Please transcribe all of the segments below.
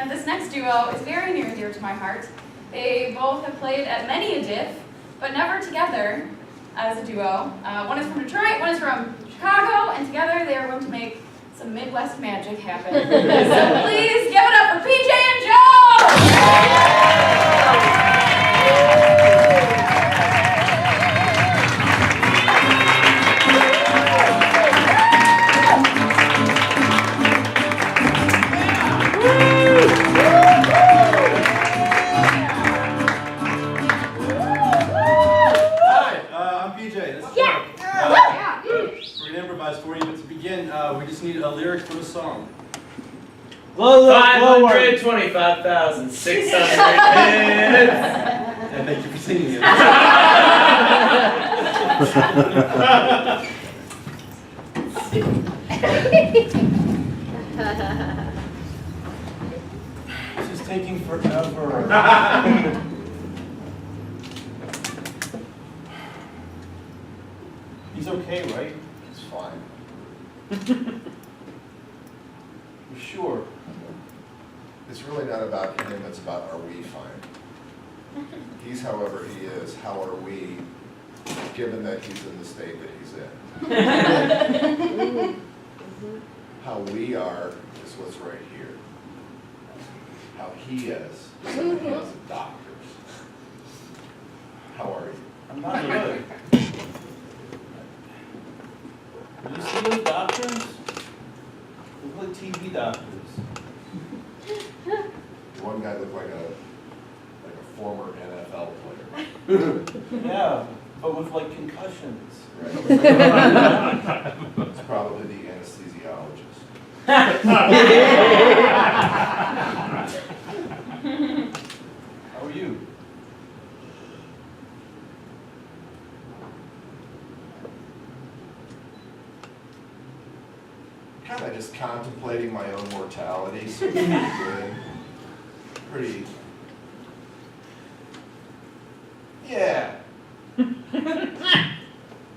And this next duo is very near and dear to my heart. They both have played at many a diff, but never together as a duo. One is from Detroit, one is from Chicago, and together they are going to make some Midwest magic happen. So please give it up for PJ and Joe! For you, but to begin, we just need a lyric for the song. 525,600 minutes. And thank you for singing it. This is taking forever. He's okay, right? It's fine. You're sure? It's really not about him, it's about are we fine. He's however he is, how are we, given that he's in the state that he's in. How we are is what's right here. How he is what he is at doctors. How are you? I'm not good. Did you see those doctors? They look like TV doctors. One guy looked like a former NFL player. Yeah, but with like concussions. Right. It's probably the anesthesiologist. How are you? Kind of just contemplating my own mortality, so it's pretty good. Pretty. Yeah.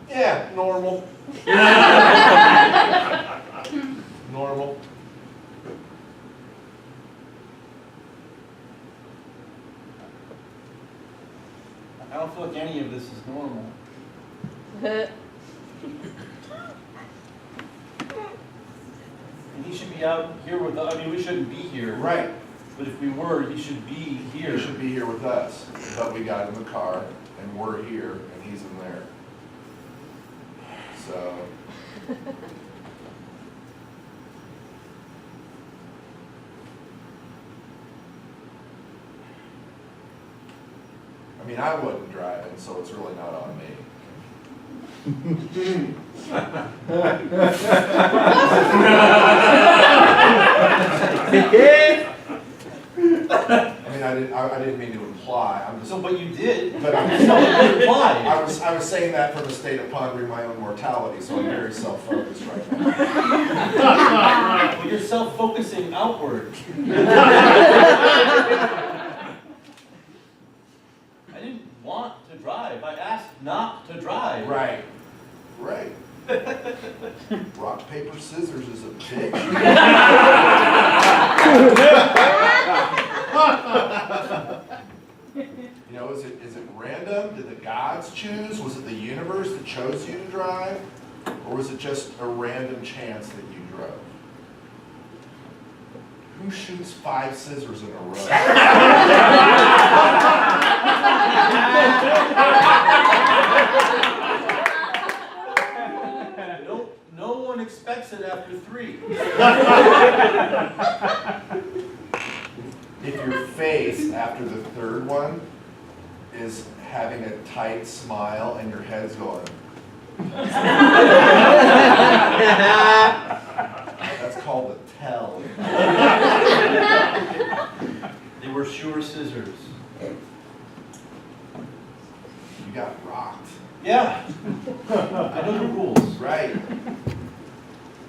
Yeah, normal. Normal. I don't feel like any of this is normal. And he should be out here with us. I mean, we shouldn't be here. Right. But if we were, he should be here. He should be here with us. But we got in the car, and we're here, and he's in there. So. I mean, I wasn't driving, so it's really not on me. I didn't mean to imply. I'm just. So, but you did. But I'm implied. I was saying that from the state of pondering my own mortality, so I'm very self-focused right now. Well, you're self-focusing outward. I didn't want to drive. I asked not to drive. Right. Right. Rock, paper, scissors is a bitch. You know, is it random? Did the gods choose? Was it the universe that chose you to drive? Or was it just a random chance that you drove? Who shoots 5 scissors in a row? No one expects it after 3. If your face after the 3rd one is having a tight smile and your head's going. That's called a tell. They were sure scissors. You got rocked. Yeah. I know the rules. Right.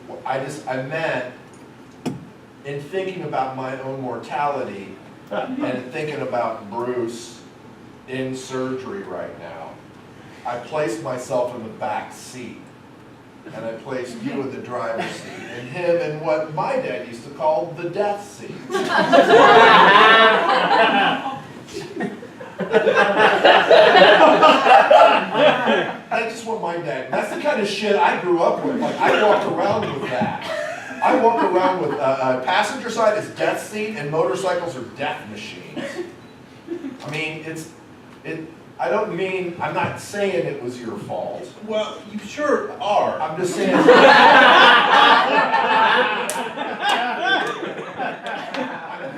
Well, I meant in thinking about my own mortality and in thinking about Bruce in surgery right now, I placed myself in the back seat and I placed you in the driver's seat, and him in what my dad used to call the death seat. That's just what my dad, that's the kind of shit I grew up with. Like, I walked around with that. I walk around with passenger side is death seat and motorcycles are death machines. I mean, I don't mean, I'm not saying it was your fault. Well, you sure are. I'm just saying. I'm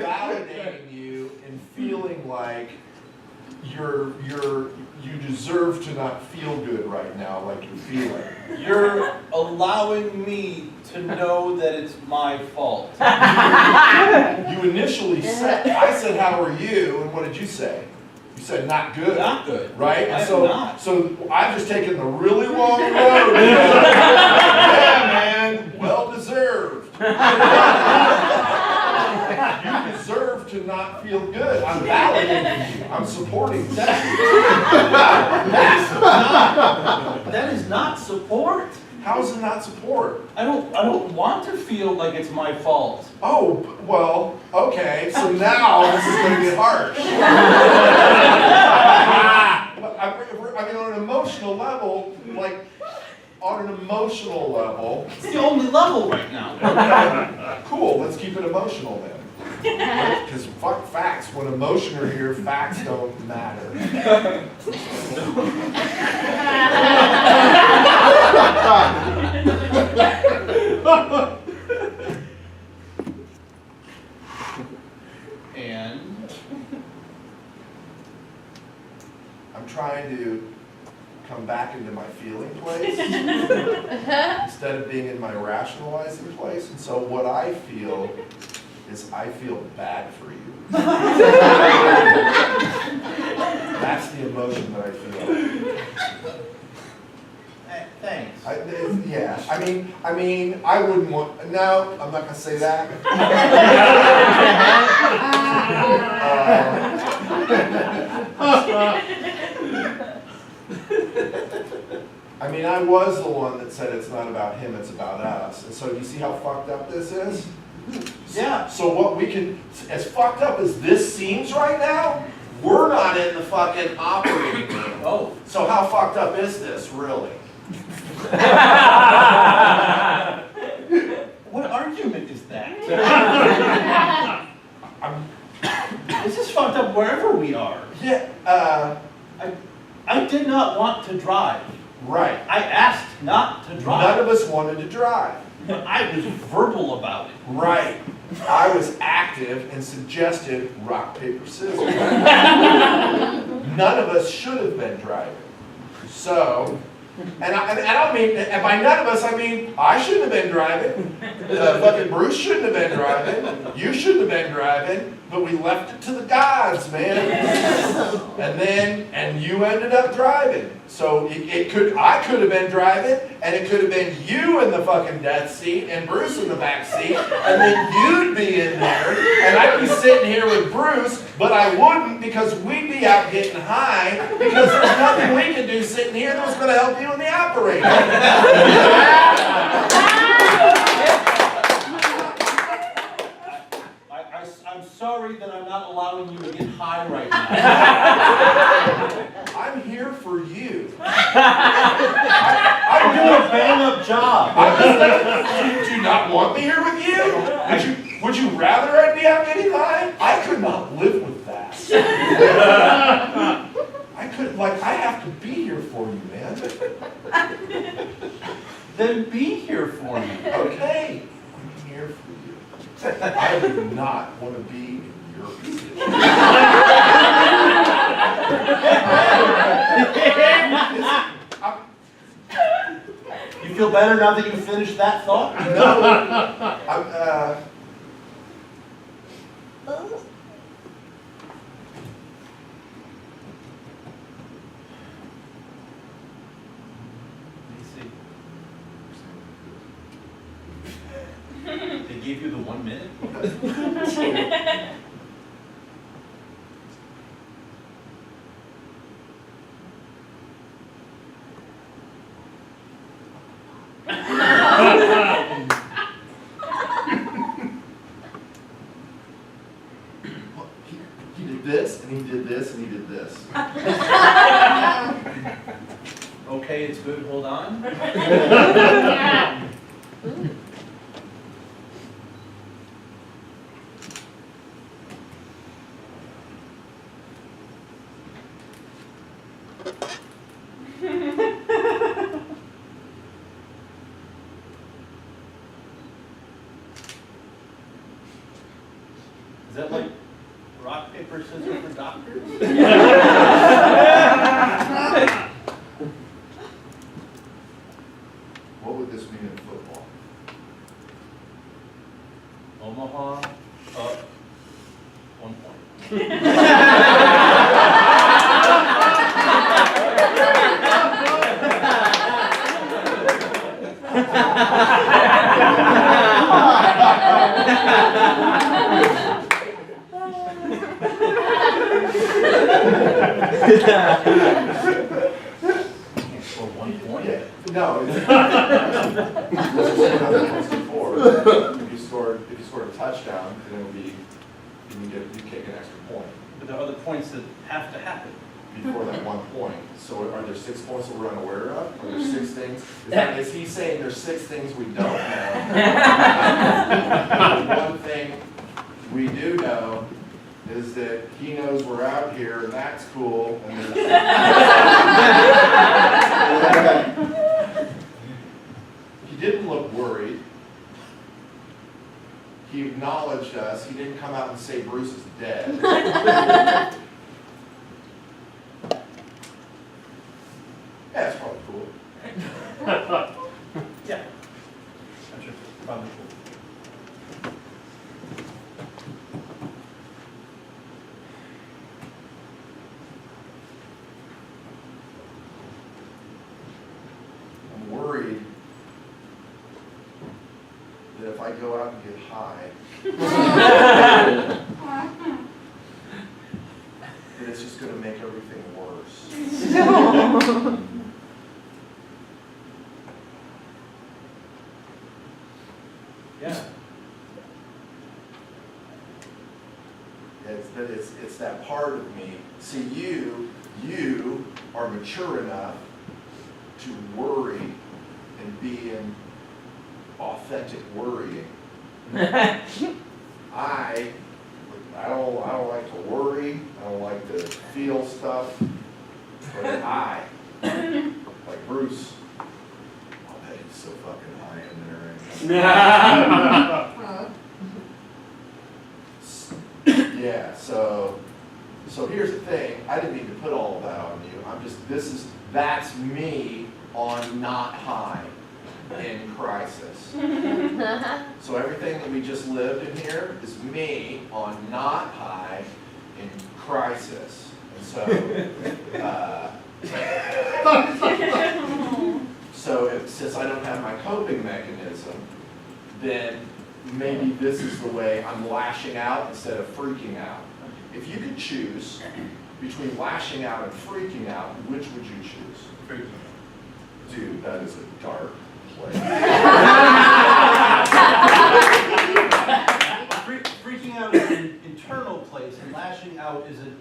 validating you and feeling like you deserve to not feel good right now, like you're feeling. You're allowing me to know that it's my fault. You initially said, I said, how are you? And what did you say? You said, not good. Not good. Right? I And am so, not. so I've just taken the really long road. Yeah, man. Well deserved. You deserve to not feel good. I'm validating you. I'm supporting you. That is not support. How is it not support? I don't want to feel like it's my fault. Oh, well, okay. So now this is going to get harsh. I mean, on an emotional level, like, on an emotional level. It's the only level right now. Okay, cool. Let's keep it emotional then. Because fuck facts. When emotion are here, facts don't matter. And I'm trying to come back into my feeling place instead of being in my rationalizing place. And so what I feel is I feel bad for you. That's the emotion that I feel. thanks. Yeah, I mean, I wouldn't want, no, I'm not gonna say that. I mean, I was the one that said it's not about him, it's about us. And so do you see how fucked up this is? Yeah. So what we can, as fucked up as this seems right now, we're not in the fucking operating room. Oh. So how fucked up is this, really? What argument is that? I'm, This is fucked up wherever we are. yeah, I did not want to drive. right. I asked not to None drive. of us wanted to drive. I was verbal about it. Right. I was active and suggested rock, paper, scissors. None of us should have been driving. So, and I don't mean, and by none of us, I mean, I shouldn't have been driving. Fucking Bruce shouldn't have been driving. You shouldn't have been driving. But we left it to the gods, man. And you ended up driving. So I could have been driving, and it could have been you in the fucking death seat and Bruce in the back seat, and then you'd be in there, and I'd be sitting here with Bruce, but I wouldn't because we'd be out getting high because there's nothing we could do sitting here that was going to help you in the operator. I'm sorry that I'm not allowing you to get high right now. I'm here for you. I'm doing a bang-up job. Do you not want me here with you? Would you rather I'd be out getting high? I could not live with that. I have to be here for you, man. Then be here for me. Okay, I'm here for you. I do not want to be in your position. You feel better now that you finished that thought? No, They gave you the 1 minute? did this, and he did this, and he did this. Okay, it's good, hold on. Yeah. Is that like rock, paper, scissors for doctors? What would this mean in football? Omaha, up, 1 point. Can't score 1 point. Yeah, no. This is another points before. If you scored a touchdown, then it would be, you kick an extra point But there are other points that have to happen. before that 1 point. So are there 6 points that we're unaware of? Are there 6 things? Is he saying there's 6 things we don't know? One thing we do know is that he knows we're out here, and that's cool. And he didn't look worried. He acknowledged us. He didn't come out and say Bruce is dead. Yeah, it's probably cool. Yeah. I'm sure, probably cool. I'm worried that if I go out and get high, that it's just going to make everything worse. Yeah. It's that part of me. See, you are mature enough to worry and be in authentic worrying. I don't like to worry. I don't like to feel stuff. But like Bruce, I bet he's so fucking high in there. Yeah, so here's the thing. I didn't mean to put all of that on you. That's me on not high in crisis. So everything that we just lived in here is me on not high in crisis. And so, since I don't have my coping mechanism, then maybe this is the way I'm lashing out instead of freaking out. If you could choose between lashing out and freaking out, which would you choose? Freaking Dude, that is a dark place. Freaking out is an internal place, and lashing out is an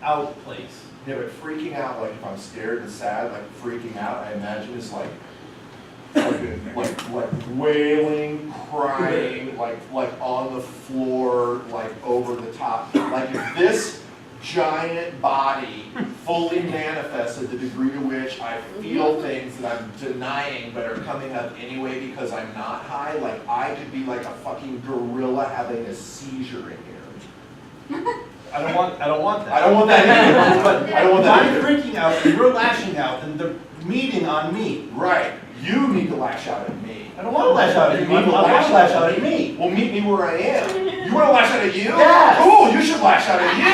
out place. Yeah, but freaking out, like if I'm scared and sad, like freaking out, I imagine is like wailing, crying, like on the floor, like over the top. Like if this giant body fully manifests at the degree to which I feel things that I'm denying but are coming up anyway because I'm not high, like I could be like a fucking gorilla having a seizure in here. I don't want that. I don't want that either. But I don't want that I'm either. freaking out and you're lashing out and they're meeting on me. Right. You need to lash out at me. I don't want to lash out at you. I need to want to lash out at me. Well, meet me where I am. You want to lash out at you? Yes. Cool, you should lash out at you.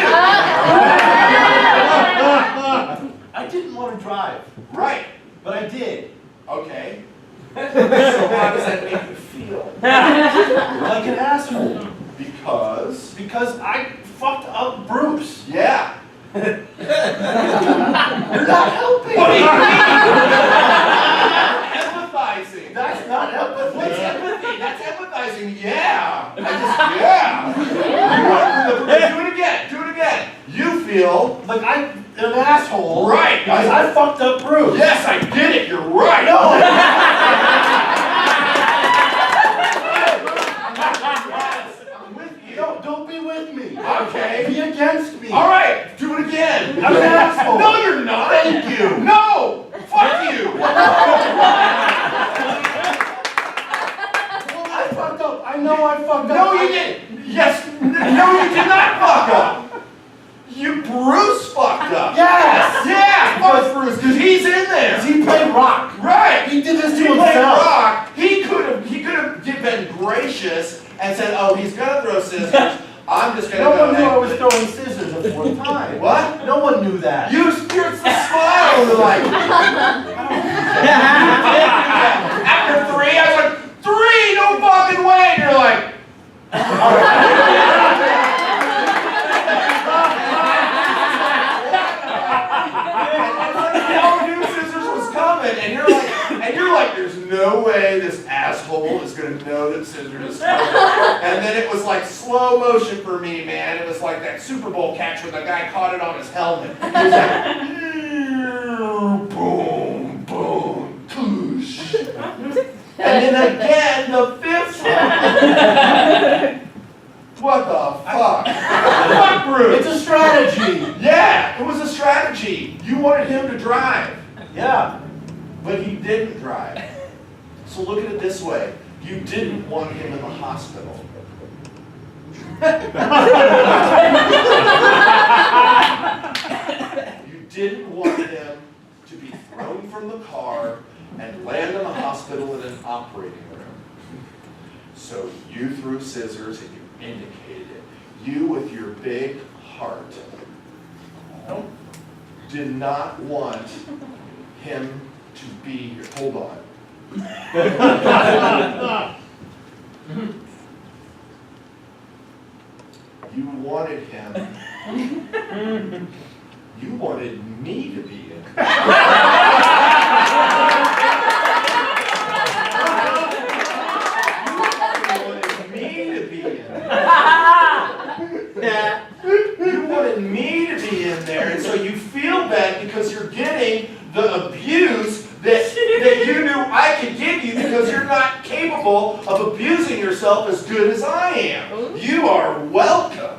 I didn't want to drive, Right. but I did. Okay. So how does that make you feel? Like an asshole. Because I fucked up Bruce. yeah. You're not helping. What do you mean? Empathizing. That's not empathy. What's empathy? That's empathizing. Yeah. Yeah. Do it again. Do it feel. Like I'm an asshole. Right. Because I fucked up Bruce. Yes, I get it. You're right. No. I'm with you. No, don't be with me. Okay. Be against me. All right, do it again. I'm an asshole. No, you're not. Thank you. No. Fuck you. I fucked up. I know I fucked up. No, you didn't. Yes. No, you did not fuck up. Bruce fucked up. Yes. Yeah, fuck Bruce, because he's in there. He played rock. Right. He did this to He played himself. rock. He could have been gracious and said, "Oh, he's gonna throw scissors. I'm just gonna No go one knew ahead I was and-" throwing scissors at one time. What? No one knew that. You're the smile. You're like. After 3, I was like, 3, no fucking way. And you're like. And you're like, there's no way this asshole is gonna know that scissors is coming. And then it was like slow motion for me, man. It was like that Super Bowl catch when the guy caught it on his helmet. It was like, boom, boom, koosh. And then again, the 5th one. What the fuck? Fuck Bruce. It's a strategy. Yeah, it was a strategy. You wanted him to drive. Yeah. But he didn't drive. So look at it this way. You didn't want him in the hospital. You didn't want him to be thrown from the car and land in the hospital in an operating room. So you threw scissors and you indicated it. You with your big heart did not want him to be here. Hold on. You wanted him. You wanted me to be in. You wanted me to be in. You wanted me to be in there, and so you feel bad because you're getting the abuse that you knew I could give you because you're not capable of abusing yourself as good as I am. You are welcome.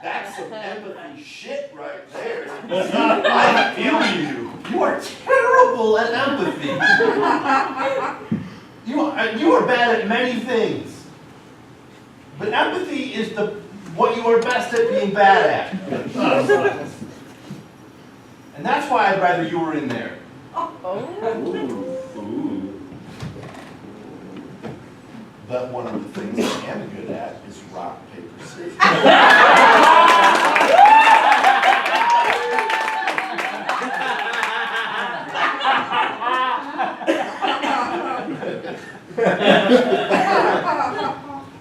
That's some empathy shit right there. I feel you. You are terrible at empathy. You are bad at many things. But empathy is what you are best at being bad at. And that's why I'd rather you were in there. But one of the things I am good at is rock, paper, scissors.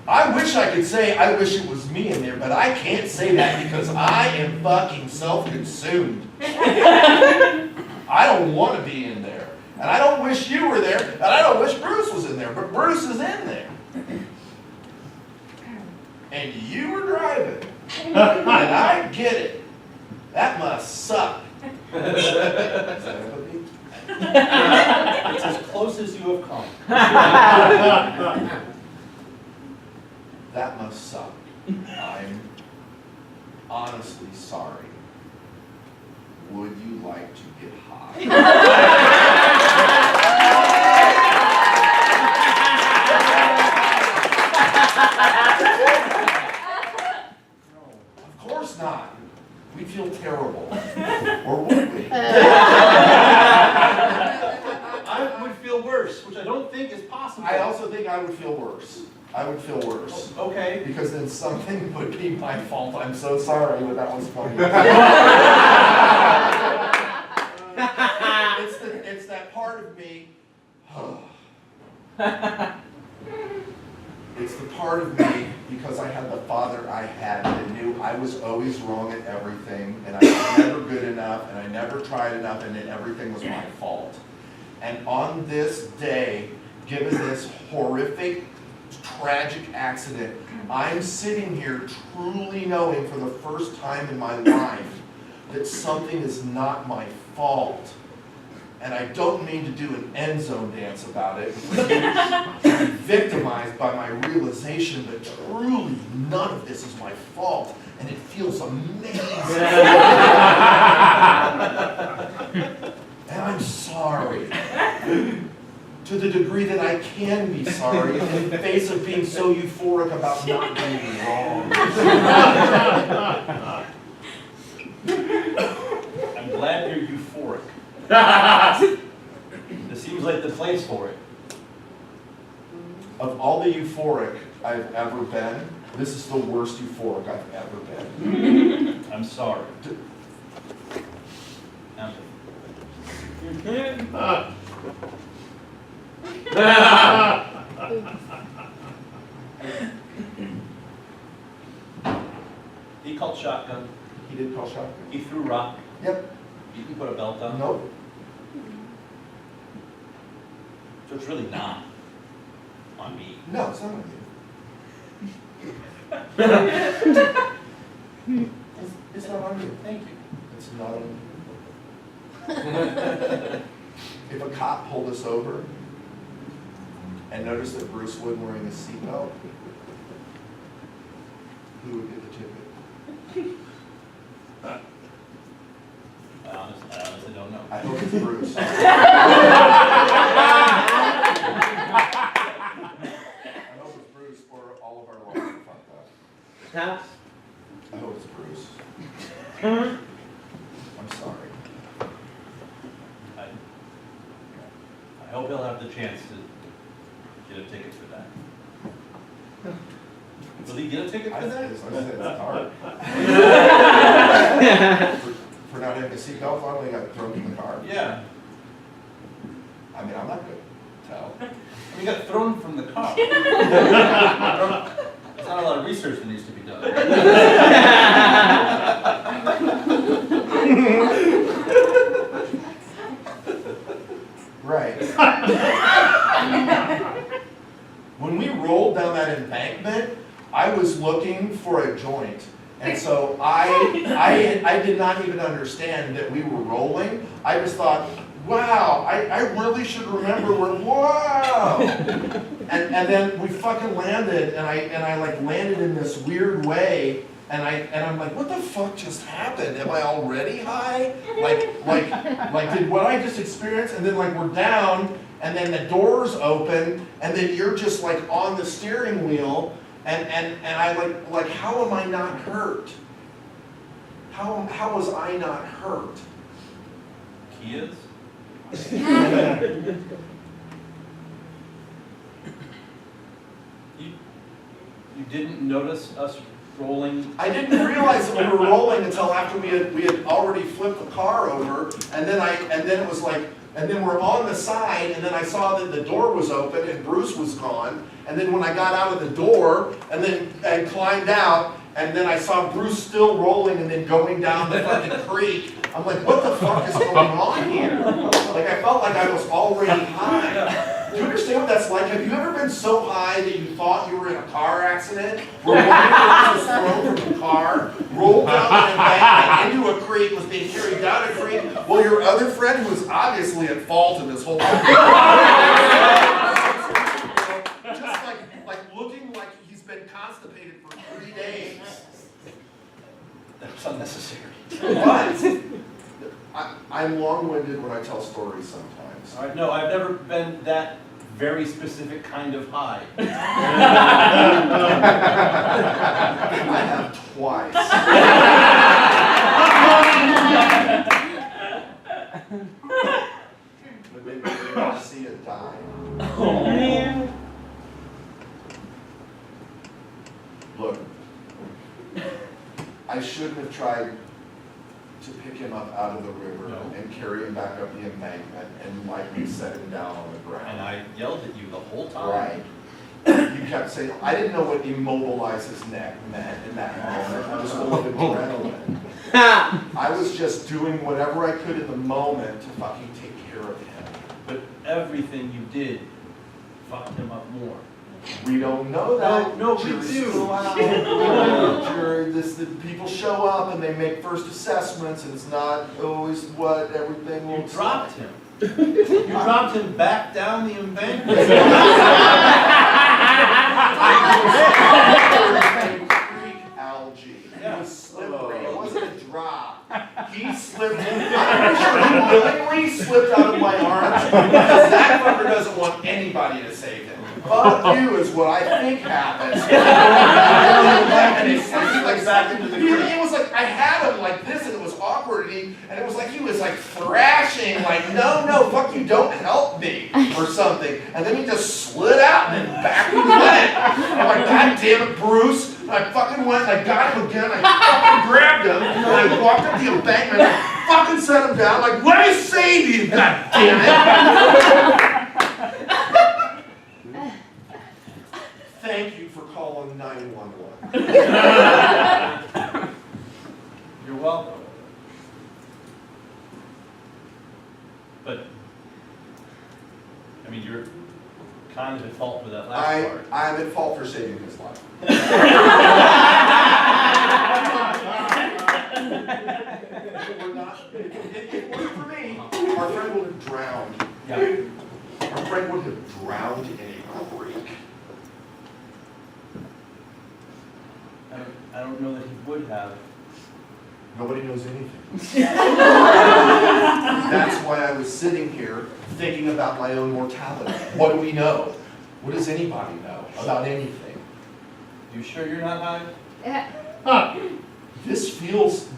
I wish I could say I wish it was me in there, but I can't say that because I am fucking self-consumed. I don't want to be in there. And I don't wish you were there, and I don't wish Bruce was in there, but Bruce is in there. And you were driving. And I get it. That must suck. Is that empathy? It's as close as you have come. That must suck. I'm honestly sorry. Would you like to get high? Of course not. We'd feel terrible. Or would we? I would feel worse, which I don't think is possible. I also think I would feel worse. I would feel worse. Okay. Because then something would be my fault. I'm so sorry, but that was funny. It's that part of me. It's the part of me because I had the father I had that knew I was always wrong at everything, and I was never good enough, and I never tried enough, and that everything was my fault. And on this day, given this horrific tragic accident, I'm sitting here truly knowing for the first time in my life that something is not my fault. And I don't mean to do an end zone dance about it, to be victimized by my realization that truly none of this is my fault, and it feels amazing. And I'm sorry. To the degree that I can be sorry in the face of being so euphoric about not being wrong. I'm glad you're euphoric. This seems like the place for it. Of all the euphoric I've ever been, this is the worst euphoric I've ever been. I'm sorry. He called shotgun. He did call shotgun? He threw rock. Yep. You can put a belt on. Nope. So it's really not on me. No, it's not on you. It's not on you. Thank you. It's not on you. If a cop pulled us over and noticed that Bruce wasn't wearing a seatbelt, who would get the ticket? I honestly don't know. I hope it's Bruce. I hope it's Bruce, or all of our laws are fucked up. I hope it's Bruce. I'm sorry. I hope he'll have the chance to get a ticket for that. Will he get a ticket I for said that? it's hard. For not having a seatbelt on when he got thrown in the car. Yeah. I mean, I'm not gonna tell. We got thrown from the car. There's not a lot of research that needs to be done. Right. When we rolled down that embankment, I was looking for a joint. And so I did not even understand that we were rolling. I just thought, wow, I really should remember where, wow. And then we fucking landed, and I like landed in this weird way. And I'm like, what the fuck just happened? Am I already high? Like did what I just experienced? And then like we're down, and then the doors open, and then you're just like on the steering wheel, and I like how am I not hurt? How was I not hurt? He is? You didn't notice us rolling? I didn't realize that we were rolling until after we had already flipped the car over, and then it was like, and then we're on the side, and then I saw that the door was open and Bruce was gone, and then when I got out of the door and then I climbed out, and then I saw Bruce still rolling and then going down the fucking creek. I'm like, what the fuck is going on here? Like I felt like I was already high. Do you understand what that's like? Have you ever been so high that you thought you were in a car accident? Where one person was thrown from the car, rolled down an embankment into a creek, was being carried down a creek, while your other friend, who was obviously at fault in this whole thing, just like looking like he's been constipated for 3 days. That's unnecessary. But I'm long-winded when I tell stories sometimes. All right, no, I've never been that very specific kind of high. I have twice. But maybe I'll see it die. Look, I shouldn't have tried to pick him up out of the river and carry him back up the embankment and lightly set him down on the ground. And I yelled at you the whole time. Right. You kept saying, I didn't know what immobilize his neck meant in that moment. I was full of adrenaline. I was just doing whatever I could in the moment to fucking take care of him. But everything you did fucked him up more. We don't know that. No, we Jury's do. still out. People show up and they make first assessments, and it's not always what everything You looks dropped like. him. You dropped him back down the embankment. Creek algae. It was slippery. It wasn't a drop. He slipped. I'm pretty sure he willingly slipped out of my arms because that fucker doesn't want anybody to save him. Fuck you is what I think happens. And he slipped back into the creek. It was like I had him like this, and it was awkward, and it was like he was like thrashing, like no, fuck you, don't help me or something. And then he just slid out and then back he went. I'm like, God damn it, Bruce. And I fucking went and I got him again. I fucking grabbed him and I walked up the embankment and I fucking set him down. Like, let me save you, God damn it. Thank you for calling 911. You're welcome. But, I mean, you're kind of at fault for that last part. I'm at fault for saving his life. If it were not, if it wasn't for me, our friend would have drowned. Yeah. Our friend would have drowned in a creek. I don't know that he would have. Nobody knows anything. That's why I was sitting here thinking about my own mortality. What do we know? What does anybody know about anything? You sure you're not high? This feels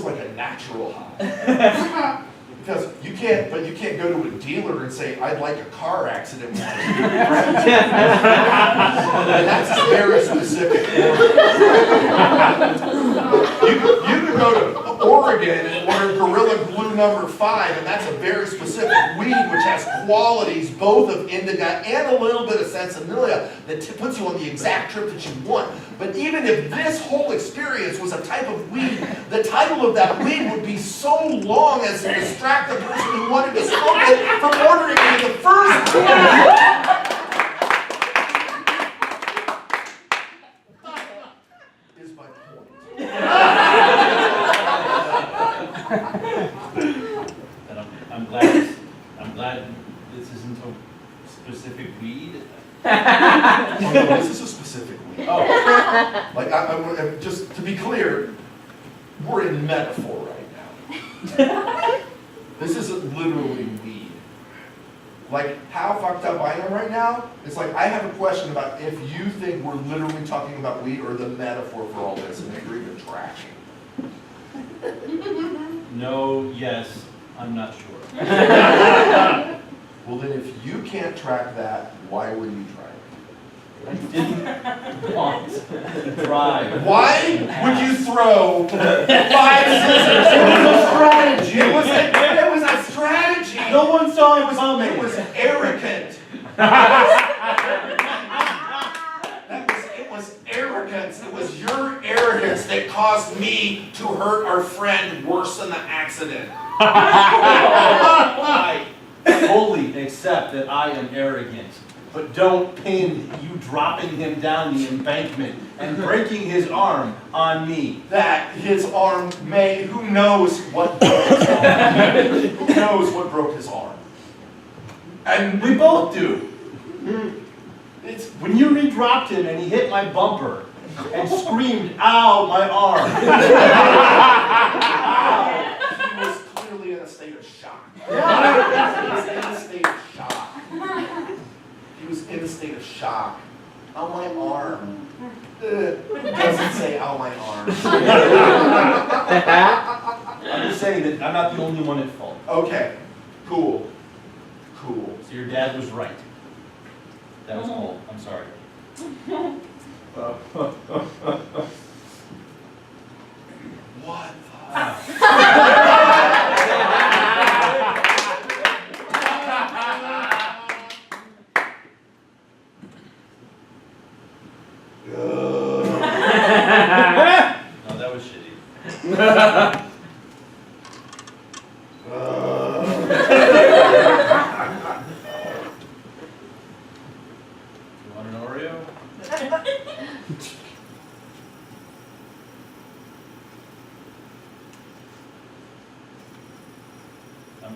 like a natural high. Because you can't go to a dealer and say, I'd like a car accident warranty. And that's very specific. You could go to Oregon and order Gorilla Glue number 5, and that's a very specific weed which has qualities both of indica and a little bit of sensibilia that puts you on the exact trip that you want. But even if this whole experience was a type of weed, the title of that weed would be so long as to distract the person who wanted to smoke it from ordering it in the first place. Is my point. And I'm glad this isn't a specific weed. Oh, no, this is a specific weed. Oh, Like, I'm just to be clear, we're in metaphor right now. This isn't literally weed. Like, how fucked up I am right now, it's like I have a question about if you think we're literally talking about weed or the metaphor for all this, and if you're even tracking. no, yes, I'm not sure. Well, then if you can't track that, why were you trying? I didn't want to drive. Why would you throw 5 scissors? It was a strategy. It was a strategy. No one saw it coming. It was arrogant. It was arrogance. It was your arrogance that caused me to hurt our friend worse than the accident. I fully accept that I am arrogant, but don't pin you dropping him down the embankment and breaking his arm on me. That his arm may, who knows what broke his arm. Who knows what broke his arm. And we both do. It's, When you re-dropped him and he hit my bumper and screamed, ow, my arm. he was clearly in a state of shock. He was in a state of shock. He was in a state of shock. Ow, my arm. Doesn't say, ow, my arm. I'm just saying that I'm not the only one at fault. Okay, cool. Cool. So your dad was right. That was cold. I'm sorry. What the No, that was shitty. You want an Oreo? Oreo?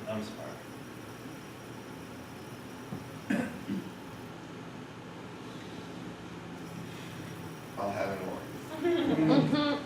I'm sorry. I'll have an Oreo.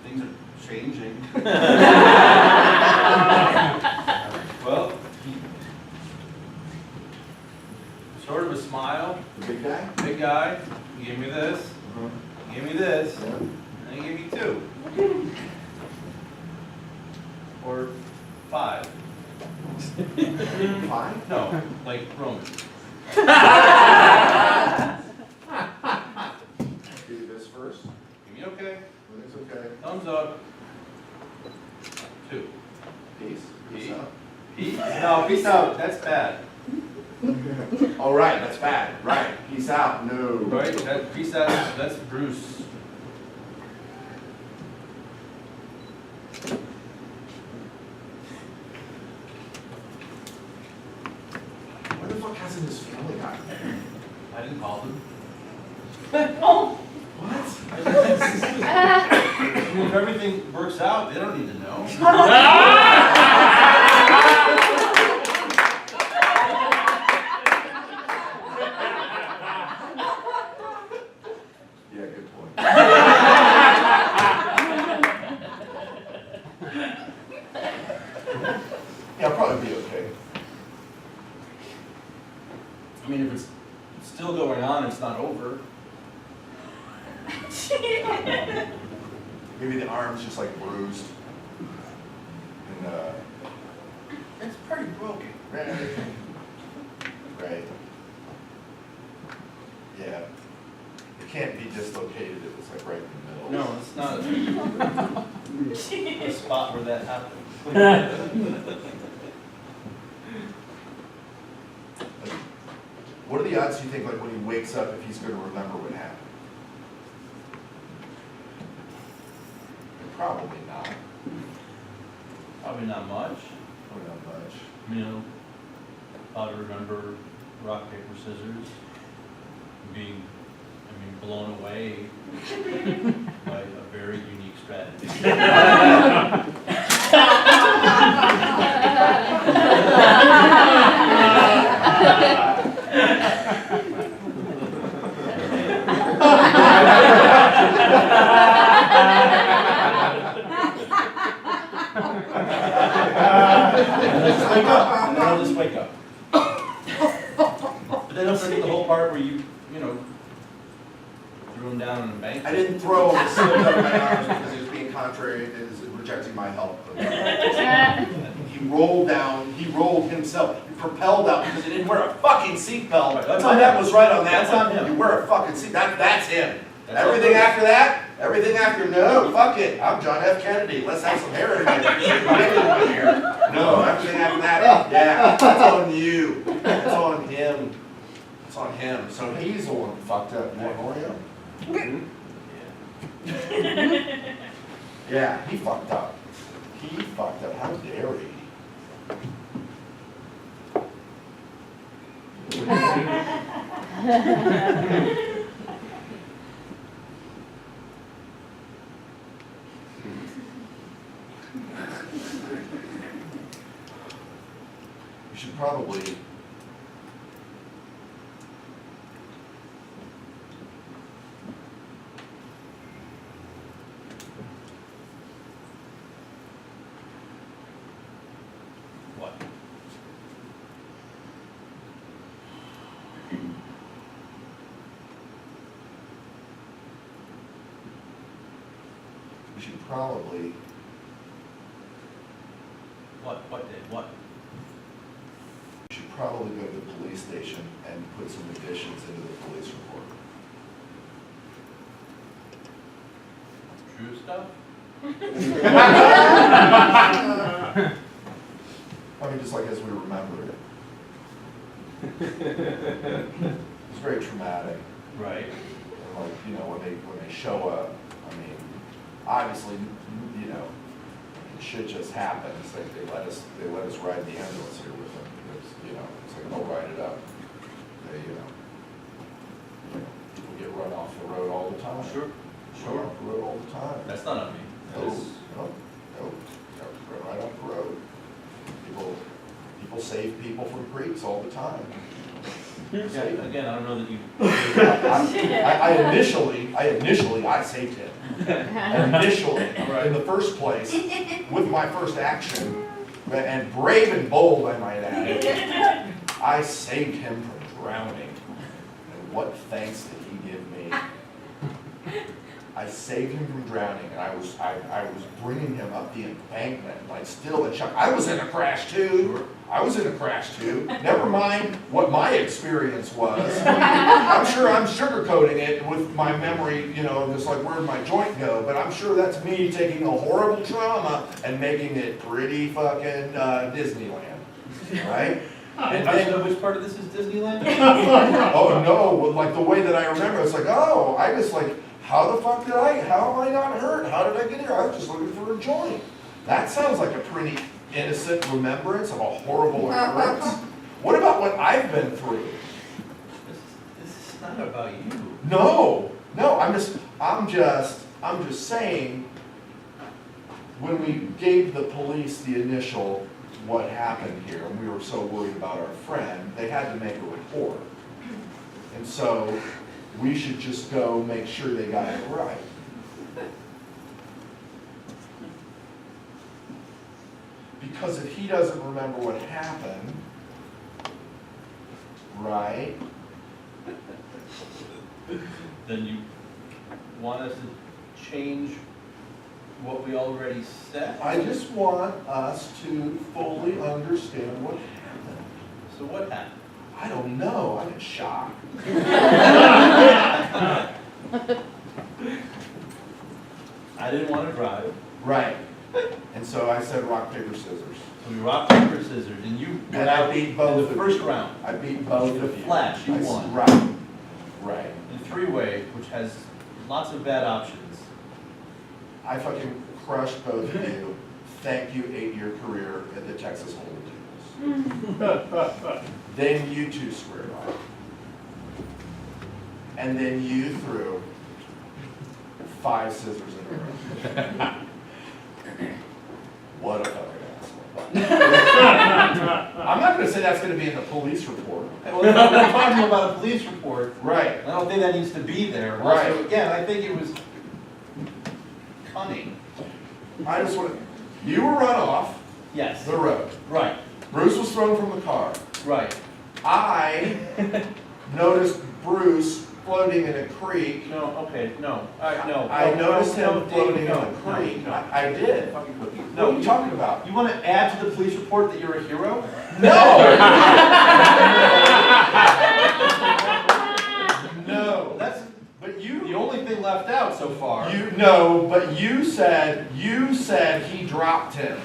Things are changing. Well, sort of a smile, The big guy? big guy, he gave me this, he gave me this, Yeah. and he gave me 2. Or 5. Fine. No, like Roman. Do this first. Give me okay, Everything's okay. thumbs up. 2. Peace. Peace Peace. out. Peace? No, peace out, that's bad. Oh, right, that's bad. Right. Peace out. No. Right, that, peace out, that's Bruce. Where the fuck hasn't this family guy? I didn't call him. What? If everything works out, they don't need to know. Yeah, good point. Yeah, I'll probably be okay. I mean, if it's still going on, it's not over. Maybe the arm's just like bruised. And, It's pretty broken. right. Right. Yeah. It can't be dislocated if it's like right in the middle. No, it's not a spot where that happens. What are the odds do you think, like, when he wakes up, if he's going to remember what happened? Probably not. Probably not much. Probably not much. You know, probably remember rock, paper, scissors, being, blown away by a very unique strategy. Just wake up. And then I'll just wake up. But then don't forget the whole part where you threw him down on the bank. I didn't throw him, slipped out of my arms because he was being contrary, he was rejecting my help. He rolled down, he rolled himself, he propelled out because he didn't wear a fucking seatbelt. Right, that's My on dad him. was right on that. That's on him. You wear a fucking seat, that's him. That's Everything on him. after that, no, fuck it, I'm John F. Kennedy, let's have some hair in my hair. No, everything after that, yeah, that's on you, that's on him. It's on him, so he's the one who fucked up, not Oreo. Yeah, he fucked up. He fucked up. How dare he? You should probably. probably, What did, what? you should probably go to the police station and put some additions into the police report. True stuff? I mean, just like as we remember it. It's very traumatic. Right. And like, you know, when they show up, I mean, obviously, you know, shit just happens. Like they let us ride the ambulance here with them. Because, you know, it's like they'll write it up. They, you know, people get run off the road all the time. Sure. Run off the road all the time. That's not on me. That is, No, run right off the road. People save people from creeks all the time. yeah, again, I don't know that you. I initially saved him. Initially, in the first place, with my first action, and brave and bold, I might add, I saved him from drowning. And what thanks did he give me? I saved him from drowning, and I was bringing him up the embankment, like still in shock. I was in a crash too. Never mind what my experience was. I'm sure I'm sugarcoating it with my memory, you know, just like where'd my joint go, but I'm sure that's me taking a horrible trauma and making it pretty fucking Disneyland, right? And then, which part of this is Disneyland? oh no, well, like the way that I remember, it's like, oh, I just like, how am I not hurt? How did I get here? I was just looking for a joint. That sounds like a pretty innocent remembrance of a horrible occurrence. What about what I've been through? This is not about you. No, I'm just saying, when we gave the police the initial what happened here, and we were so worried about our friend, they had to make a report. And so, we should just go make sure they got it right. Because if he doesn't remember what happened, right? Then you want us to change what we already said? I just want us to fully understand what happened. So what happened? I don't know, I'm in shock. I didn't want to drive. Right. And so I said rock, paper, scissors. So we rocked, paper, scissors, and you And went I out beat in both the of first you. round. I beat both The of you. flash, you I s- won. Right. In three-way, which has lots of bad options. I fucking crushed both of you. Thank you, 8-year career at the Texas Hold'em tables. Then you two squared off. And then you threw 5 scissors in a row. What a fucking asshole. I'm not gonna say that's gonna be in the police report. Well, we're talking about a police report. Right. I don't think that needs to be there. Right. Also, again, I think it was cunning. I just want, you were run off Yes. the road. Right, Bruce was thrown from the car. right. I noticed Bruce floating in a creek. No, okay, no, no. I noticed no, him floating in no, a creek. no. I did. Fucking cookie. What are you talking about? You want to add to the police report that you're a hero? No! No. That's But the you, only thing left out so far. but you said he dropped him.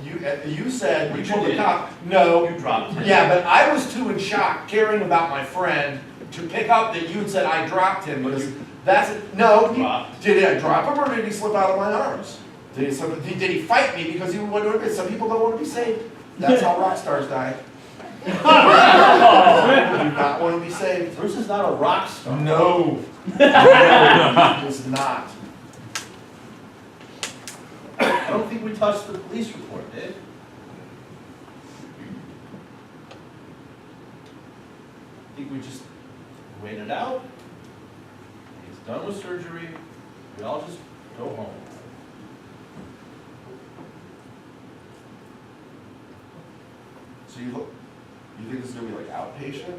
You said, you But you told the did. cop, no. You dropped him. Yeah, but I was too in shock caring about my friend to pick up that you had said I dropped him. But Because you no, dropped. did I drop him or did he slip out of my arms? Did he fight me because he wanted to be? Some people don't want to be saved. That's how rock stars die. Do not want to be saved. Bruce is not a rock star. No. No, he is not. I don't think we touched the police report, did? I think we just waited out. He's done with surgery. We all just go home. So you think this is gonna be like outpatient?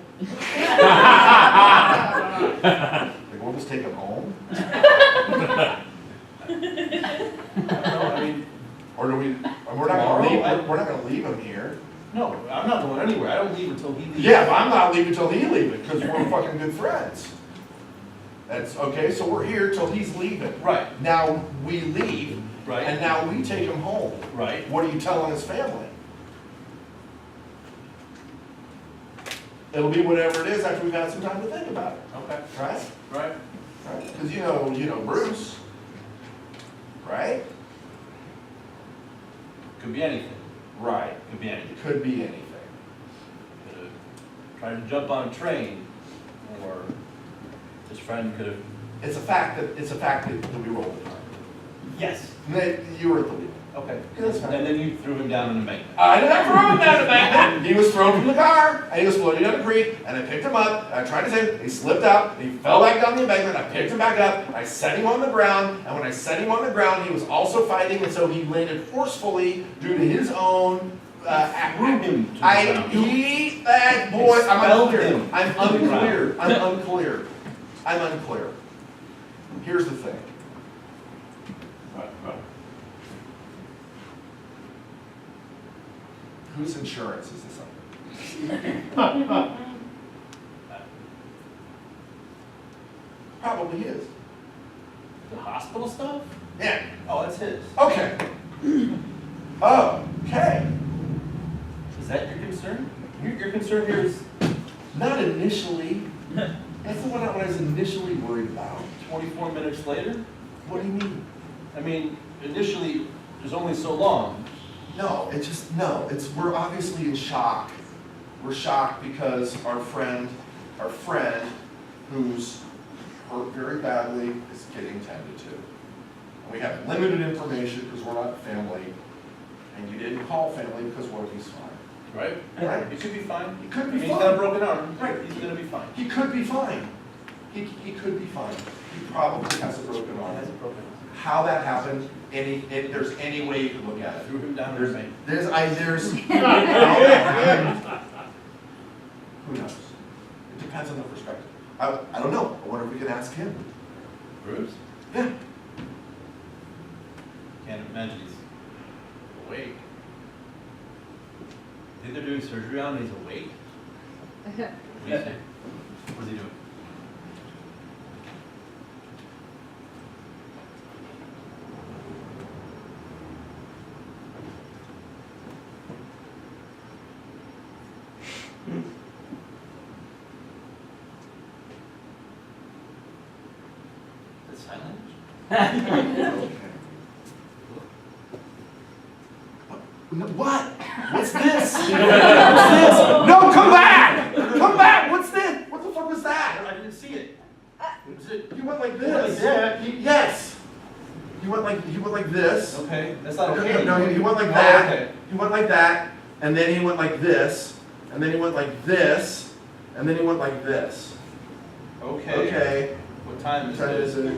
Like we'll just take him home? tomorrow. We're not gonna leave him here. No, I'm not going anywhere. I don't leave until he leaves. Yeah, but I'm not leaving till he leaves, because we're fucking good friends. That's, okay, so we're here till he's leaving. Right, Now we leave, right, and now we take him home. right. What are you telling his family? It'll be whatever it is after we've had some time to think about it, Okay, right? right. Right? Because you know Bruce, right? Could be anything. Right. Could be anything. It could be anything. Could have tried to jump on a train, or his friend could have. It's a fact that we rolled the car. Yes. And that you were at the wheel. Okay. Yeah, that's fine. And then you threw him down an embankment. I did not throw him down the bank. He was thrown from the car, and he was floating down the creek, and I picked him up, and I tried to save him. He slipped out, and he fell back down the embankment. I picked him back up, and I set him on the ground, and when I set him on the ground, he was also fighting, and so he landed forcefully due to his own Threw him to the ground. That boy, I'm Expelled unclear. him I'm to the unclear. ground. I'm unclear. I'm unclear. Here's the thing. Whose insurance is this under? Probably his. The hospital stuff? Yeah. Oh, that's his. Okay. Okay. Is that your concern? Your concern here is Not initially. That's the one I was initially worried about. 24 minutes later? What do you mean? I mean, initially, there's only so long. No, we're obviously in shock. We're shocked because our friend who's hurt very badly is getting tended to. And we have limited information because we're not family. And you didn't call family because what if he's fine? Right? Right. He could be fine. He could I be mean, he's got a fine. broken arm. Right. He's gonna be fine. He could be fine. He could be fine. He probably has a broken He arm. has a broken arm. How that happened, if there's any way you could look at it. Threw him down There's, the bank. there's, how that happened. Who knows? It depends on the perspective. I don't know. I wonder if we can ask him. Bruce? Yeah. Can't imagine he's awake. I think they're doing surgery on him and he's awake. What do you think? What's he doing? Is it silent? What? What's this? What's this? No, come back! Come back! What's this? What the fuck was that? I didn't see it. Was it? He went like Like this. that? Yes. He went like this. Okay, that's not No, okay. no, he went like Oh, that. okay. He went like that, and then he went like this, and then he went like this, and then he went like this. Okay. Okay. What time What is time it? is it?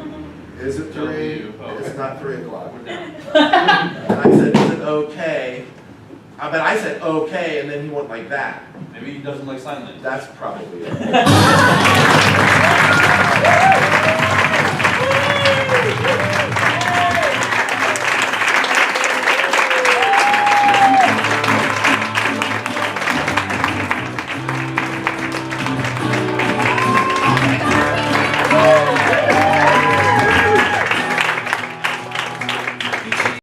Is it 3? Oh, It's okay. not 3 o'clock. We're down. And I said, is it okay? But I said okay, and then he went like that. Maybe he doesn't like sign language. That's probably it.